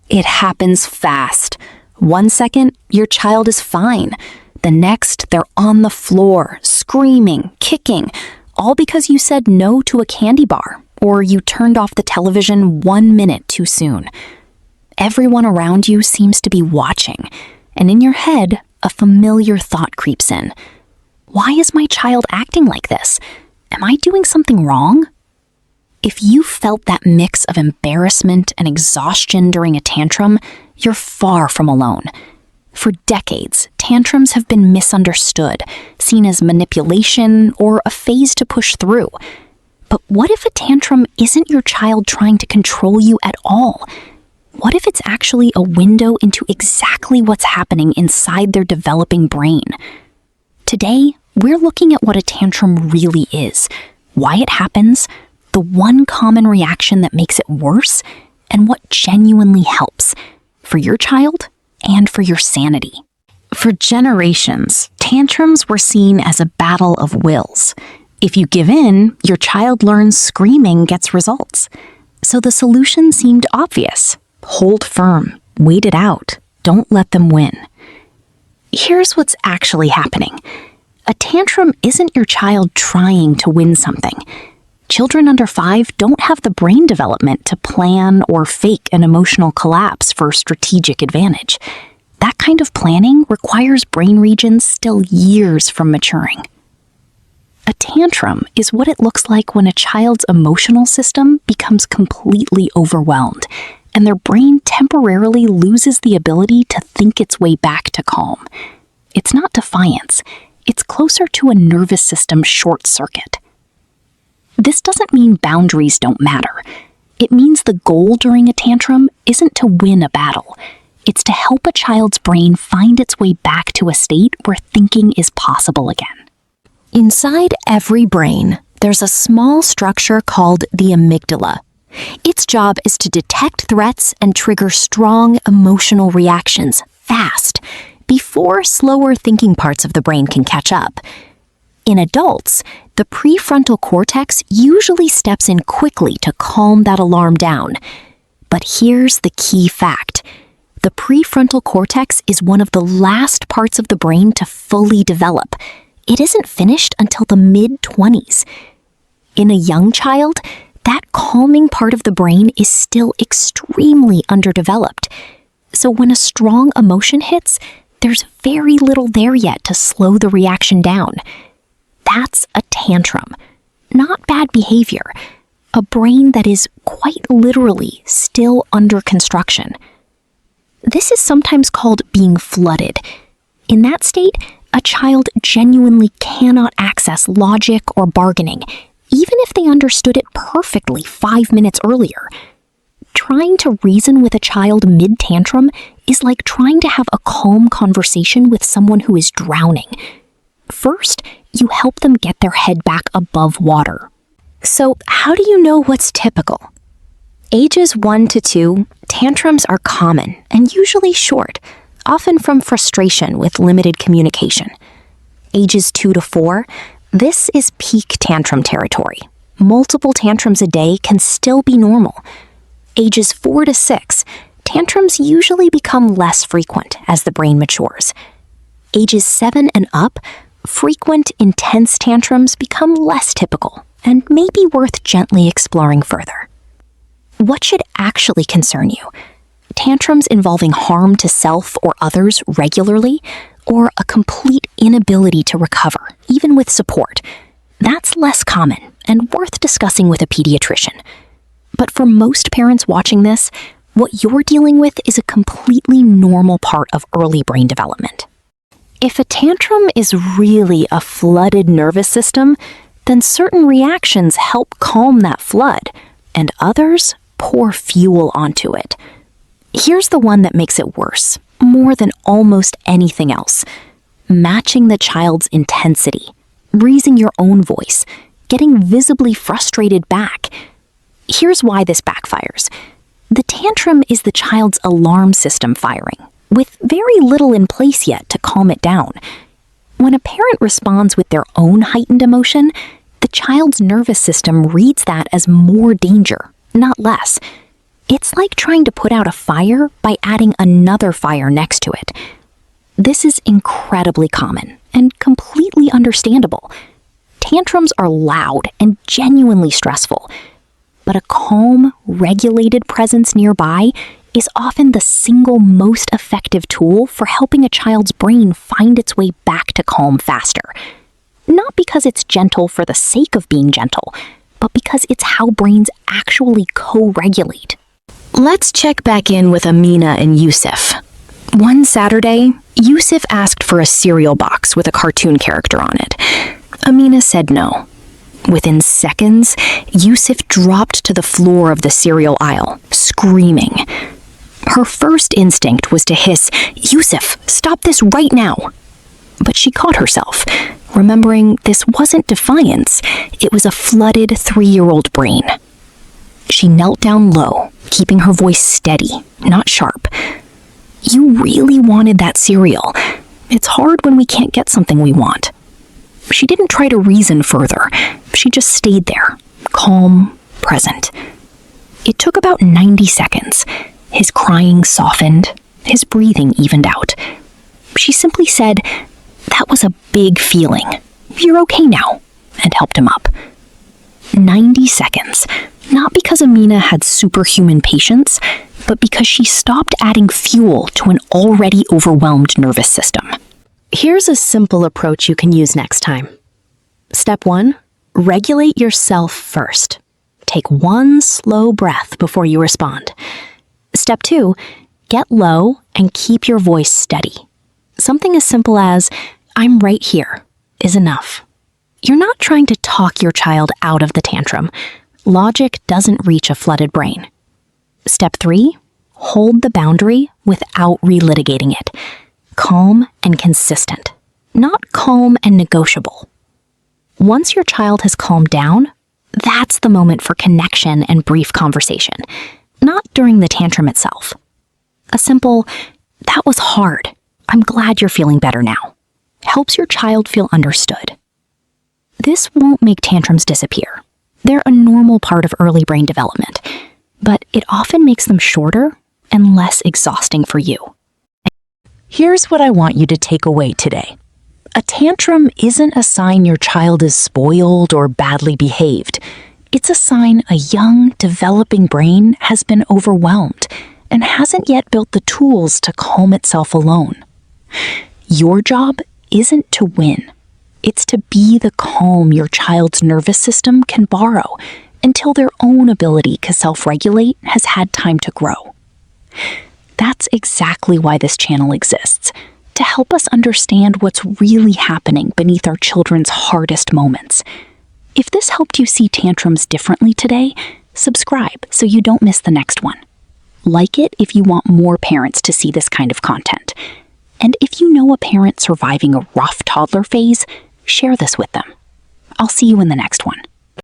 It happens fast. 1 second, your child is fine. The next, they're on the floor, screaming, kicking, all because you said no to a candy bar or you turned off the television 1 minute too soon. Everyone around you seems to be watching, and in your head, a familiar thought creeps in. Why is my child acting like this? Am I doing something wrong? If you felt that mix of embarrassment and exhaustion during a tantrum, you're far from alone. For decades, tantrums have been misunderstood, seen as manipulation or a phase to push through. But what if a tantrum isn't your child trying to control you at all? What if it's actually a window into exactly what's happening inside their developing brain? Today, we're looking at what a tantrum really is, why it happens, the one common reaction that makes it worse, and what genuinely helps for your child and for your sanity. For generations, tantrums were seen as a battle of wills. If you give in, your child learns screaming gets results. So the solution seemed obvious. Hold firm, wait it out, don't let them win. Here's what's actually happening. A tantrum isn't your child trying to win something. Children under 5 don't have the brain development to plan or fake an emotional collapse for strategic advantage. That kind of planning requires brain regions still years from maturing. A tantrum is what it looks like when a child's emotional system becomes completely overwhelmed, and their brain temporarily loses the ability to think its way back to calm. It's not defiance. It's closer to a nervous system short circuit. This doesn't mean boundaries don't matter. It means the goal during a tantrum isn't to win a battle. It's to help a child's brain find its way back to a state where thinking is possible again. Inside every brain, there's a small structure called the amygdala. Its job is to detect threats and trigger strong emotional reactions fast, before slower thinking parts of the brain can catch up. In adults, the prefrontal cortex usually steps in quickly to calm that alarm down. But here's the key fact. The prefrontal cortex is one of the last parts of the brain to fully develop. It isn't finished until the mid-20s. In a young child, that calming part of the brain is still extremely underdeveloped. So when a strong emotion hits, there's very little there yet to slow the reaction down. That's a tantrum, not bad behavior, a brain that is quite literally still under construction. This is sometimes called being flooded. In that state, a child genuinely cannot access logic or bargaining, even if they understood it perfectly 5 minutes earlier. Trying to reason with a child mid-tantrum is like trying to have a calm conversation with someone who is drowning. First, you help them get their head back above water. So, how do you know what's typical? Ages 1 to 2, tantrums are common and usually short, often from frustration with limited communication. Ages 2 to 4, this is peak tantrum territory. Multiple tantrums a day can still be normal. Ages 4 to 6, tantrums usually become less frequent as the brain matures. Ages 7 and up, frequent, intense tantrums become less typical and may be worth gently exploring further. What should actually concern you? Tantrums involving harm to self or others regularly, or a complete inability to recover, even with support? That's less common and worth discussing with a pediatrician. But for most parents watching this, what you're dealing with is a completely normal part of early brain development. If a tantrum is really a flooded nervous system, then certain reactions help calm that flood, and others pour fuel onto it. Here's the one that makes it worse, more than almost anything else. Matching the child's intensity, raising your own voice, getting visibly frustrated back. Here's why this backfires. The tantrum is the child's alarm system firing, with very little in place yet to calm it down. When a parent responds with their own heightened emotion, the child's nervous system reads that as more danger, not less. It's like trying to put out a fire by adding another fire next to it. This is incredibly common and completely understandable. Tantrums are loud and genuinely stressful, but a calm, regulated presence nearby is often the single most effective tool for helping a child's brain find its way back to calm faster. Not because it's gentle for the sake of being gentle, but because it's how brains actually co-regulate. Let's check back in with Amina and Yusuf. One Saturday, Yusuf asked for a cereal box with a cartoon character on it. Amina said no. Within seconds, Yusuf dropped to the floor of the cereal aisle, screaming. Her first instinct was to hiss, "Yusuf, stop this right now!" But she caught herself, remembering this wasn't defiance, it was a flooded 3-year-old brain. She knelt down low, keeping her voice steady, not sharp. "You really wanted that cereal. It's hard when we can't get something we want." She didn't try to reason further. She just stayed there, calm, present. It took about 90 seconds. His crying softened, his breathing evened out. She simply said, "That was a big feeling. You're okay now," and helped him up. 90 seconds, not because Amina had superhuman patience, but because she stopped adding fuel to an already overwhelmed nervous system. Here's a simple approach you can use next time. Step 1, regulate yourself first. Take one slow breath before you respond. Step 2, get low and keep your voice steady. Something as simple as, "I'm right here," is enough. You're not trying to talk your child out of the tantrum. Logic doesn't reach a flooded brain. Step 3, hold the boundary without relitigating it. Calm and consistent, not calm and negotiable. Once your child has calmed down, that's the moment for connection and brief conversation, not during the tantrum itself. A simple, "That was hard. I'm glad you're feeling better now," helps your child feel understood. This won't make tantrums disappear. They're a normal part of early brain development, but it often makes them shorter and less exhausting for you. Here's what I want you to take away today. A tantrum isn't a sign your child is spoiled or badly behaved. It's a sign a young, developing brain has been overwhelmed and hasn't yet built the tools to calm itself alone. Your job isn't to win. It's to be the calm your child's nervous system can borrow until their own ability to self-regulate has had time to grow. That's exactly why this channel exists, to help us understand what's really happening beneath our children's hardest moments. If this helped you see tantrums differently today, subscribe so you don't miss the next one. Like it if you want more parents to see this kind of content. And if you know a parent surviving a rough toddler phase, share this with them. I'll see you in the next one.